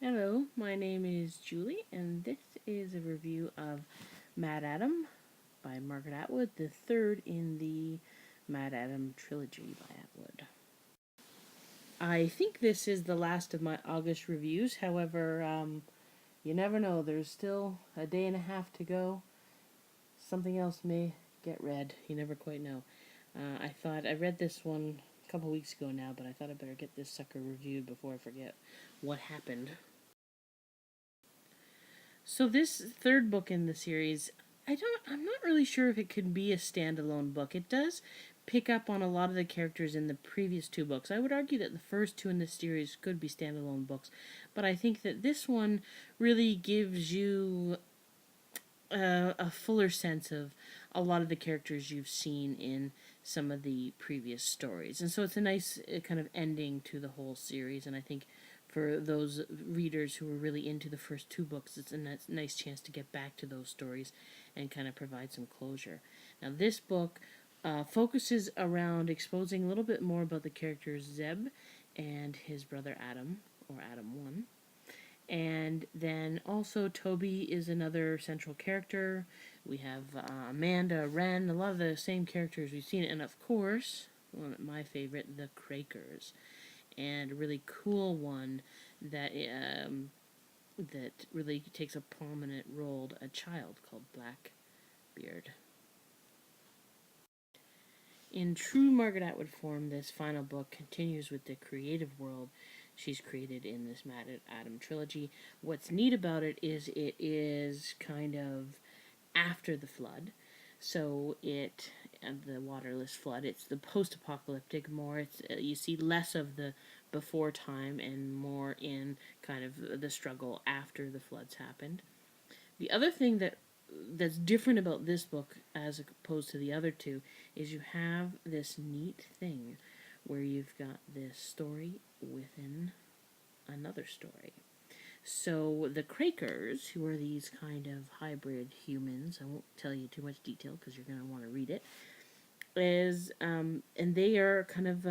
Hello, my name is Julie, and this is a review of MaddAddam by Margaret Atwood, the third in the MaddAddam trilogy by Atwood. I think this is the last of my August reviews. However, you never know. There's still a day and a half to go. Something else may get read. You never quite know. I read this one a couple weeks ago now, but I thought I'd better get this sucker reviewed before I forget what happened. So this third book in the series, I'm not really sure if it could be a standalone book. It does pick up on a lot of the characters in the previous two books. I would argue that the first two in the series could be standalone books, but I think that this one really gives you a fuller sense of a lot of the characters you've seen in some of the previous stories. And so it's a nice kind of ending to the whole series, and I think for those readers who were really into the first two books, it's a nice chance to get back to those stories and kind of provide some closure. Now, this book focuses around exposing a little bit more about the characters Zeb and his brother Adam, or Adam 1. And then also Toby is another central character. We have Amanda, Wren, a lot of the same characters we've seen. And of course, one of my favorite, the Quakers. And a really cool one that that really takes a prominent role, a child called Blackbeard. In true Margaret Atwood form, this final book continues with the creative world she's created in this MaddAddam trilogy. What's neat about it is kind of after the flood. So the waterless flood. It's the post-apocalyptic more. You see less of the before time and more in kind of the struggle after the floods happened. The other thing that's different about this book as opposed to the other two is you have this neat thing where you've got this story within another story. So the Quakers, who are these kind of hybrid humans, I won't tell you too much detail because you're going to want to read it, and they are kind of,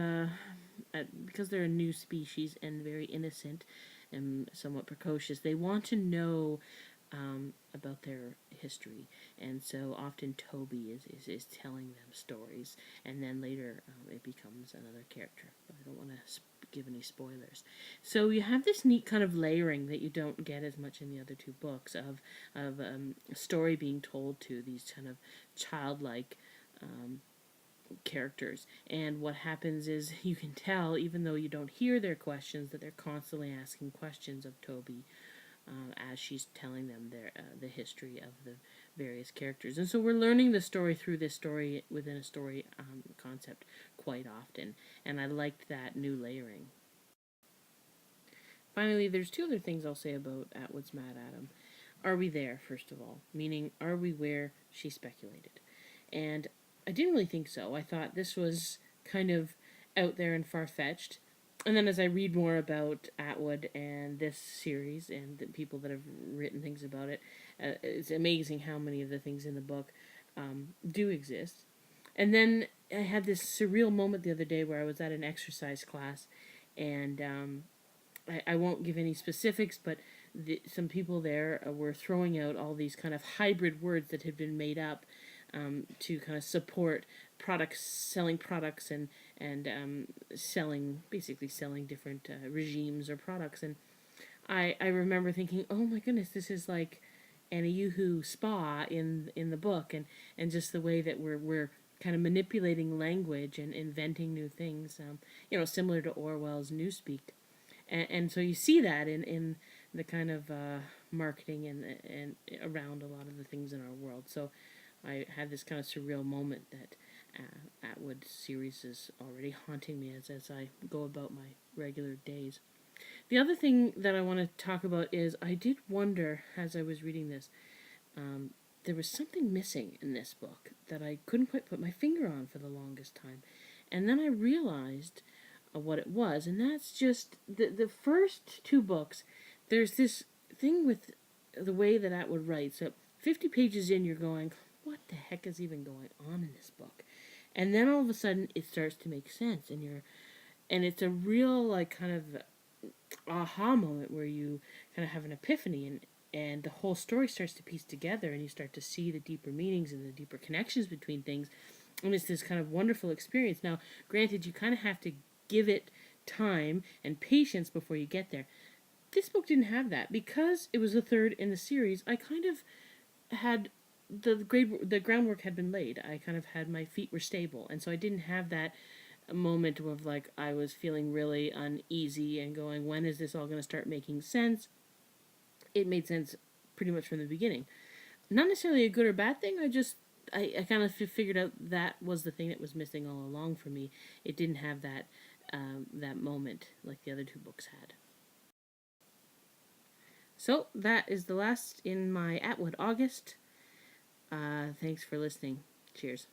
because they're a new species and very innocent and somewhat precocious, they want to know about their history, and so often Toby is telling them stories, and then later it becomes another character. But I don't want to give any spoilers. So you have this neat kind of layering that you don't get as much in the other two books of a story being told to these kind of childlike characters. And what happens is you can tell, even though you don't hear their questions, that they're constantly asking questions of Toby as she's telling them the history of the various characters. And so we're learning the story through this story within a story concept quite often. And I liked that new layering. Finally, there's two other things I'll say about Atwood's MaddAddam. Are we there, first of all? Meaning, are we where she speculated? And I didn't really think so. I thought this was kind of out there and far-fetched. And then as I read more about Atwood and this series and the people that have written things about it, it's amazing how many of the things in the book do exist. And then I had this surreal moment the other day where I was at an exercise class, and I won't give any specifics, but some people there were throwing out all these kind of hybrid words that had been made up to kind of support products, selling products, and basically selling different regimes or products. And I remember thinking, oh my goodness, this is like Anna Yuhu Spa in the book, and just the way that we're kind of manipulating language and inventing new things, similar to Orwell's Newspeak. And so you see that in the kind of marketing and around a lot of the things in our world. So I had this kind of surreal moment that Atwood series is already haunting me as I go about my regular days. The other thing that I want to talk about is I did wonder as I was reading this, there was something missing in this book that I couldn't quite put my finger on for the longest time. And then I realized what it was, and that's just the first two books. There's this thing with the way that Atwood writes. So 50 pages in, you're going, what the heck is even going on in this book? And then all of a sudden, it starts to make sense, and it's a real like kind of aha moment where you kind of have an epiphany, and the whole story starts to piece together, and you start to see the deeper meanings and the deeper connections between things, and it's this kind of wonderful experience. Now, granted, you kind of have to give it time and patience before you get there. This book didn't have that because it was the third in the series. I kind of had the groundwork had been laid. I kind of had my feet were stable, and so I didn't have that moment of like I was feeling really uneasy and going, when is this all going to start making sense? It made sense pretty much from the beginning. Not necessarily a good or bad thing. I kind of figured out that was the thing that was missing all along for me. It didn't have that moment like the other two books had. So that is the last in my Atwood August. Thanks for listening. Cheers.